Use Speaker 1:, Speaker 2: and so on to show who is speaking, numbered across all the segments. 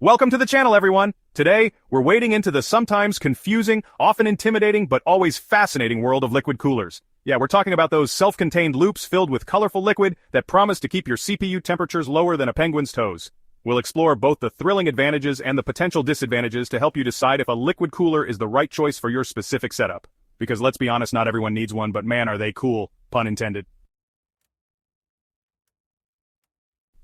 Speaker 1: Welcome to the channel, everyone! Today, we're wading into the sometimes confusing, often intimidating, but always fascinating world of liquid coolers. Yeah, we're talking about those self-contained loops filled with colorful liquid that promise to keep your CPU temperatures lower than a penguin's toes. We'll explore both the thrilling advantages and the potential disadvantages to help you decide if a liquid cooler is the right choice for your specific setup. Because let's be honest, not everyone needs one, but man are they cool, pun intended.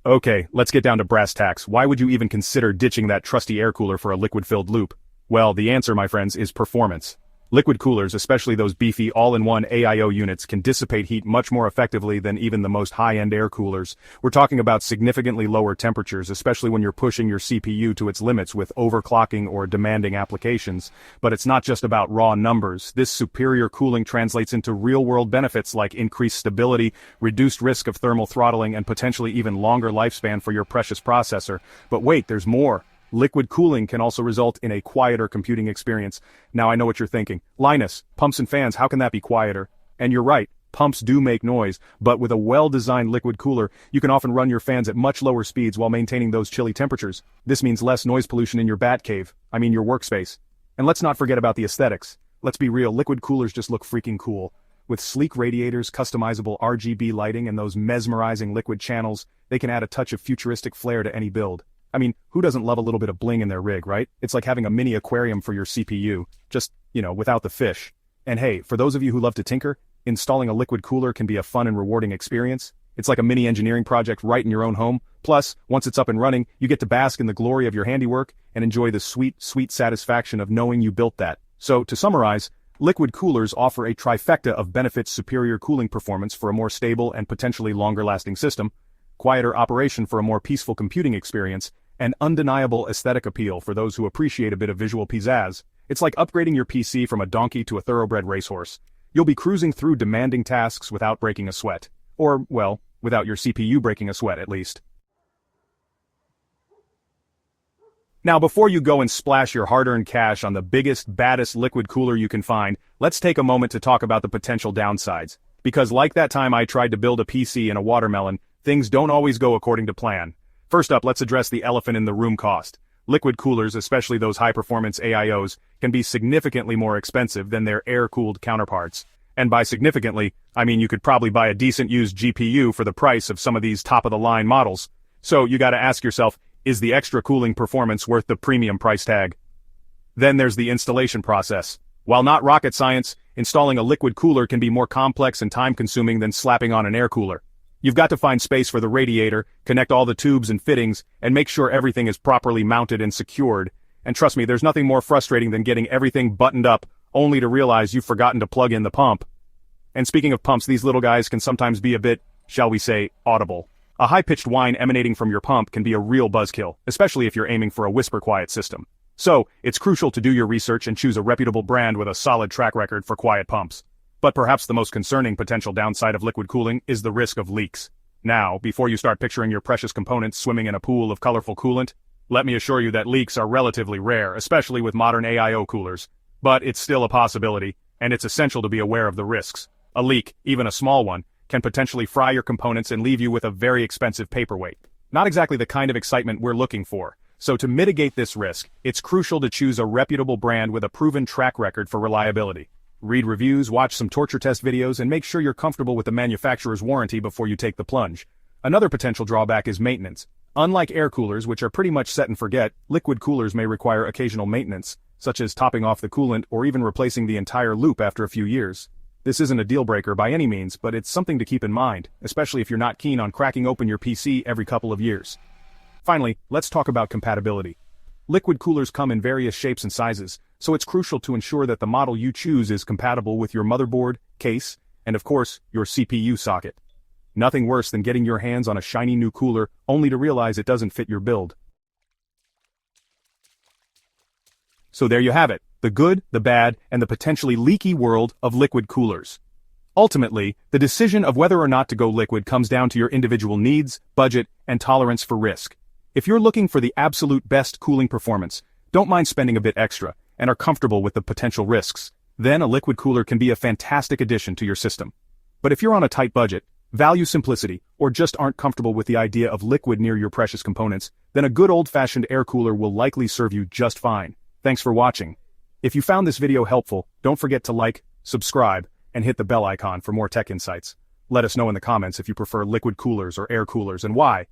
Speaker 1: Okay, let's get down to brass tacks. Why would you even consider ditching that trusty air cooler for a liquid-filled loop? Well, the answer, my friends, is performance. Liquid coolers, especially those beefy all-in-one AIO units, can dissipate heat much more effectively than even the most high-end air coolers. We're talking about significantly lower temperatures, especially when you're pushing your CPU to its limits with overclocking or demanding applications. But it's not just about raw numbers. This superior cooling translates into real-world benefits like increased stability, reduced risk of thermal throttling, and potentially even longer lifespan for your precious processor. But wait, there's more. Liquid cooling can also result in a quieter computing experience. Now I know what you're thinking. Linus, pumps and fans, how can that be quieter? And you're right, pumps do make noise, but with a well-designed liquid cooler, you can often run your fans at much lower speeds while maintaining those chilly temperatures. This means less noise pollution in your bat cave, your workspace. And let's not forget about the aesthetics. Let's be real, liquid coolers just look freaking cool. With sleek radiators, customizable RGB lighting, and those mesmerizing liquid channels, they can add a touch of futuristic flair to any build. Who doesn't love a little bit of bling in their rig, right? It's like having a mini aquarium for your CPU, just, without the fish. And hey, for those of you who love to tinker, installing a liquid cooler can be a fun and rewarding experience. It's like a mini engineering project right in your own home. Plus, once it's up and running, you get to bask in the glory of your handiwork and enjoy the sweet, sweet satisfaction of knowing you built that. So, to summarize, liquid coolers offer a trifecta of benefits: superior cooling performance for a more stable and potentially longer-lasting system, quieter operation for a more peaceful computing experience, and undeniable aesthetic appeal for those who appreciate a bit of visual pizzazz. It's like upgrading your PC from a donkey to a thoroughbred racehorse. You'll be cruising through demanding tasks without breaking a sweat. Or, well, without your CPU breaking a sweat at least. Now before you go and splash your hard-earned cash on the biggest, baddest liquid cooler you can find, let's take a moment to talk about the potential downsides. Because like that time I tried to build a PC in a watermelon, things don't always go according to plan. First up, let's address the elephant in the room: cost. Liquid coolers, especially those high-performance AIOs, can be significantly more expensive than their air-cooled counterparts. And by significantly, I mean you could probably buy a decent used GPU for the price of some of these top-of-the-line models. So you gotta ask yourself, is the extra cooling performance worth the premium price tag? Then there's the installation process. While not rocket science, installing a liquid cooler can be more complex and time-consuming than slapping on an air cooler. You've got to find space for the radiator, connect all the tubes and fittings, and make sure everything is properly mounted and secured. And trust me, there's nothing more frustrating than getting everything buttoned up, only to realize you've forgotten to plug in the pump. And speaking of pumps, these little guys can sometimes be a bit, shall we say, audible. A high-pitched whine emanating from your pump can be a real buzzkill, especially if you're aiming for a whisper-quiet system. So, it's crucial to do your research and choose a reputable brand with a solid track record for quiet pumps. But perhaps the most concerning potential downside of liquid cooling is the risk of leaks. Now, before you start picturing your precious components swimming in a pool of colorful coolant, let me assure you that leaks are relatively rare, especially with modern AIO coolers. But it's still a possibility, and it's essential to be aware of the risks. A leak, even a small one, can potentially fry your components and leave you with a very expensive paperweight. Not exactly the kind of excitement we're looking for. So to mitigate this risk, it's crucial to choose a reputable brand with a proven track record for reliability. Read reviews, watch some torture test videos, and make sure you're comfortable with the manufacturer's warranty before you take the plunge. Another potential drawback is maintenance. Unlike air coolers, which are pretty much set and forget, liquid coolers may require occasional maintenance, such as topping off the coolant or even replacing the entire loop after a few years. This isn't a deal breaker by any means, but it's something to keep in mind, especially if you're not keen on cracking open your PC every couple of years. Finally, let's talk about compatibility. Liquid coolers come in various shapes and sizes, so it's crucial to ensure that the model you choose is compatible with your motherboard, case, and of course, your CPU socket. Nothing worse than getting your hands on a shiny new cooler only to realize it doesn't fit your build. So there you have it, the good, the bad, and the potentially leaky world of liquid coolers. Ultimately, the decision of whether or not to go liquid comes down to your individual needs, budget, and tolerance for risk. If you're looking for the absolute best cooling performance, don't mind spending a bit extra, and are comfortable with the potential risks, then a liquid cooler can be a fantastic addition to your system. But if you're on a tight budget, value simplicity, or just aren't comfortable with the idea of liquid near your precious components, then a good old-fashioned air cooler will likely serve you just fine. Thanks for watching. If you found this video helpful, don't forget to like, subscribe, and hit the bell icon for more tech insights. Let us know in the comments if you prefer liquid coolers or air coolers and why.